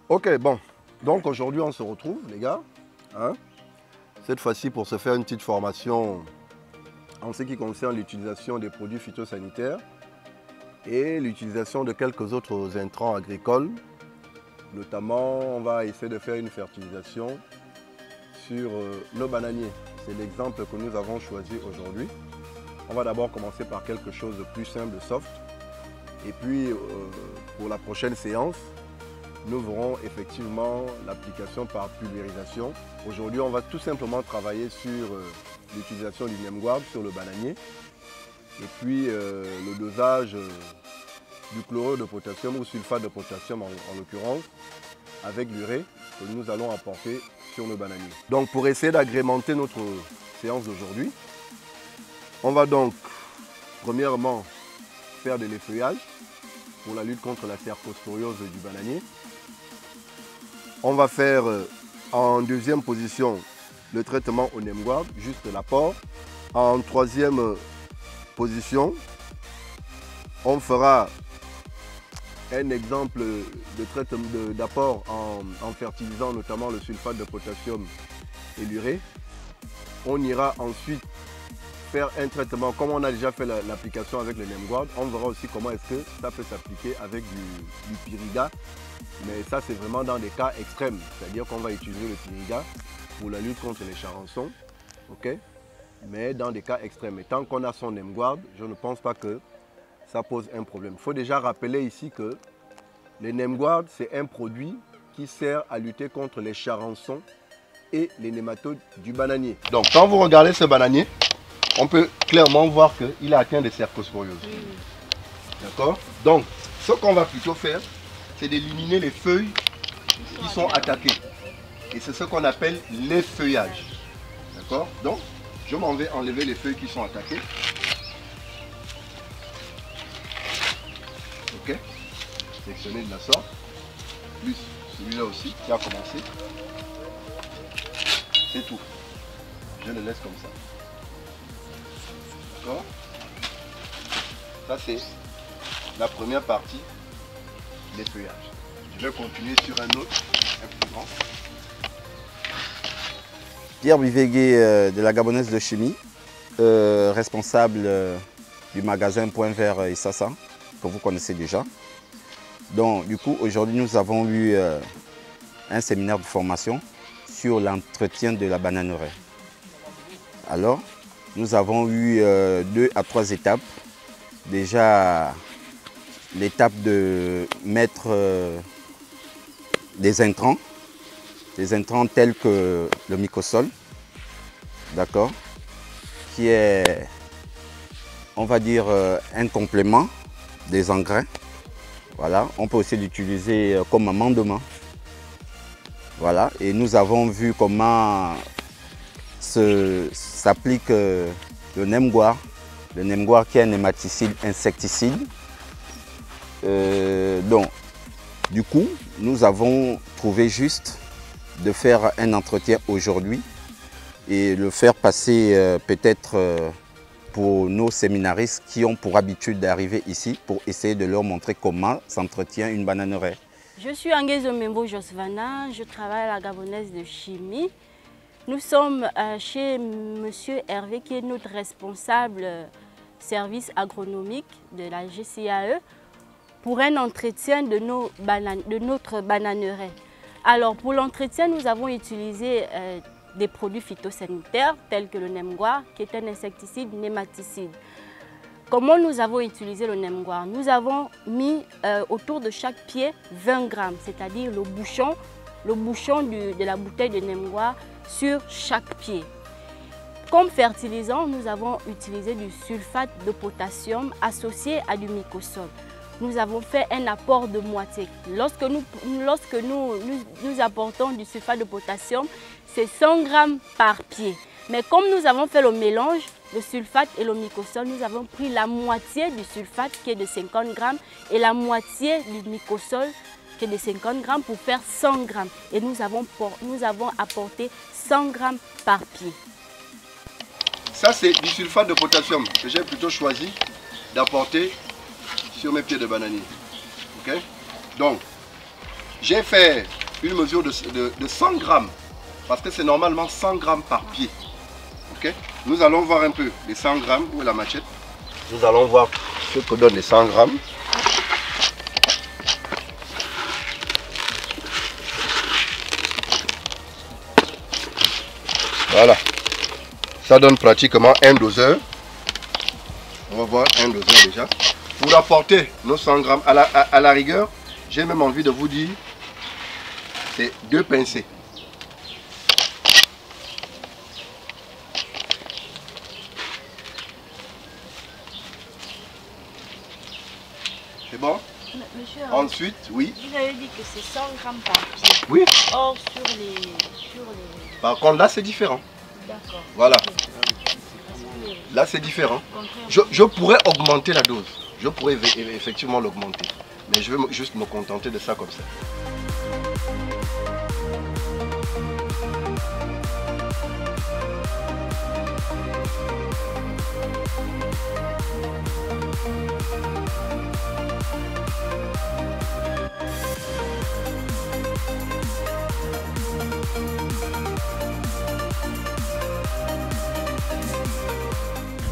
Ok, bon. Donc aujourd'hui, on se retrouve, les gars. Hein? Cette fois-ci, pour se faire une petite formation en ce qui concerne l'utilisation des produits phytosanitaires et l'utilisation de quelques autres intrants agricoles. Notamment, on va essayer de faire une fertilisation sur nos bananiers. C'est l'exemple que nous avons choisi aujourd'hui. On va d'abord commencer par quelque chose de plus simple, de soft. Et puis, pour la prochaine séance, nous verrons effectivement l'application par pulvérisation. Aujourd'hui, on va tout simplement travailler sur l'utilisation du NemGuard sur le bananier. Et puis, le dosage du chlorure de potassium ou sulfate de potassium en l'occurrence, avec l'urée que nous allons apporter sur nos bananiers. Donc, pour essayer d'agrémenter notre séance d'aujourd'hui, on va donc premièrement faire de l'effeuillage pour la lutte contre la cercosporiose du bananier. On va faire en deuxième position le traitement au NemGuard, juste l'apport. En troisième position, on fera un exemple de traitement d'apport en fertilisant notamment le sulfate de potassium et l'urée. On ira ensuite faire un traitement, comme on a déjà fait l'application avec le NemGuard, on verra aussi comment est-ce que ça peut s'appliquer avec du Piriga. Mais ça, c'est vraiment dans des cas extrêmes. C'est-à-dire qu'on va utiliser le Piriga pour la lutte contre les charançons. Ok? Mais dans des cas extrêmes. Et tant qu'on a son NemGuard, je ne pense pas que ça pose un problème. Il faut déjà rappeler ici que le NemGuard, c'est un produit qui sert à lutter contre les charançons et les nématodes du bananier. Donc, quand vous regardez ce bananier, on peut clairement voir qu'il a atteint des cercosporioses. D'accord? Donc, ce qu'on va plutôt faire, c'est d'éliminer les feuilles qui sont attaquées. Et c'est ce qu'on appelle l'effeuillage. D'accord? Donc, je m'en vais enlever les feuilles qui sont attaquées. Ok? Sectionner de la sorte. Plus celui-là aussi qui a commencé. C'est tout. Je le laisse comme ça. D'accord? Ça, c'est la première partie des feuillages. Je vais continuer sur un autre, un plus grand. Pierre Bivégué de la Gabonaise de Chimie, responsable du magasin Point Vert Issassa, que vous connaissez déjà. Donc, du coup, aujourd'hui, nous avons eu un séminaire de formation sur l'entretien de la bananeraie. Alors, nous avons eu 2 à 3 étapes. Déjà, l'étape de mettre des intrants tels que le mycosol, d'accord, qui est, on va dire, un complément des engrais. Voilà, on peut aussi l'utiliser comme amendement. Voilà, et nous avons vu comment s'applique le NemGuard qui est un nématicide insecticide. Donc, du coup, nous avons trouvé juste de faire un entretien aujourd'hui et le faire passer peut-être pour nos séminaristes qui ont pour habitude d'arriver ici pour essayer de leur montrer comment s'entretient une bananeraie. Je suis Angezo Membo Josvana, je travaille à la Gabonaise de Chimie. Nous sommes chez M. Hervé qui est notre responsable service agronomique de la GCAE pour un entretien de notre bananeraie. Alors pour l'entretien, nous avons utilisé des produits phytosanitaires tels que le NemGuard qui est un insecticide nématicide. Comment nous avons utilisé le NemGuard? Nous avons mis autour de chaque pied 20 grammes, c'est-à-dire le bouchon de la bouteille de NemGuard sur chaque pied. Comme fertilisant, nous avons utilisé du sulfate de potassium associé à du mycosol. Nous avons fait un apport de moitié. Lorsque nous apportons du sulfate de potassium, c'est 100 grammes par pied. Mais comme nous avons fait le mélange, le sulfate et le mycosol, nous avons pris la moitié du sulfate qui est de 50 grammes et la moitié du mycosol qui est de 50 grammes pour faire 100 grammes. Et nous avons apporté 100 grammes par pied. Ça, c'est du sulfate de potassium que j'ai plutôt choisi d'apporter sur mes pieds de bananier. Ok? Donc, j'ai fait une mesure de 100 grammes. Parce que c'est normalement 100 grammes par pied. Okay? Nous allons voir un peu les 100 grammes. Où est la machette? Nous allons voir ce que donne les 100 grammes. Voilà. Ça donne pratiquement un doseur. On va voir un doseur déjà. Pour apporter nos 100 grammes, à la rigueur, j'ai même envie de vous dire, c'est 2 pincées. C'est bon? Monsieur, Ensuite, oui. vous avez dit que c'est 100 grammes par pied. Oui. Or, sur les... Par contre, là, c'est différent. D'accord. Voilà. Là, c'est différent. Je pourrais augmenter la dose. Je pourrais effectivement l'augmenter. Mais je vais juste me contenter de ça comme ça.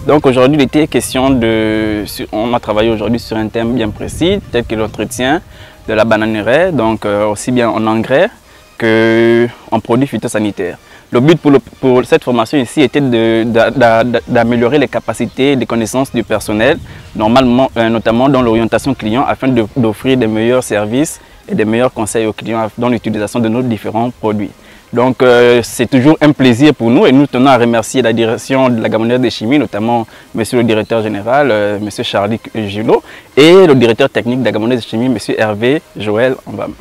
Donc aujourd'hui, il était question on a travaillé aujourd'hui sur un thème bien précis, tel que l'entretien de la bananeraie, donc aussi bien en engrais qu'en produits phytosanitaires. Le but pour cette formation ici était d'améliorer les capacités et les connaissances du personnel, notamment dans l'orientation client, afin d'offrir des meilleurs services et des meilleurs conseils aux clients dans l'utilisation de nos différents produits. Donc c'est toujours un plaisir pour nous et nous tenons à remercier la direction de la Gabonaise de Chimie, notamment monsieur le directeur général, monsieur Charlie Julot, et le directeur technique de la Gabonaise de Chimie, monsieur Hervé Joël Ambam.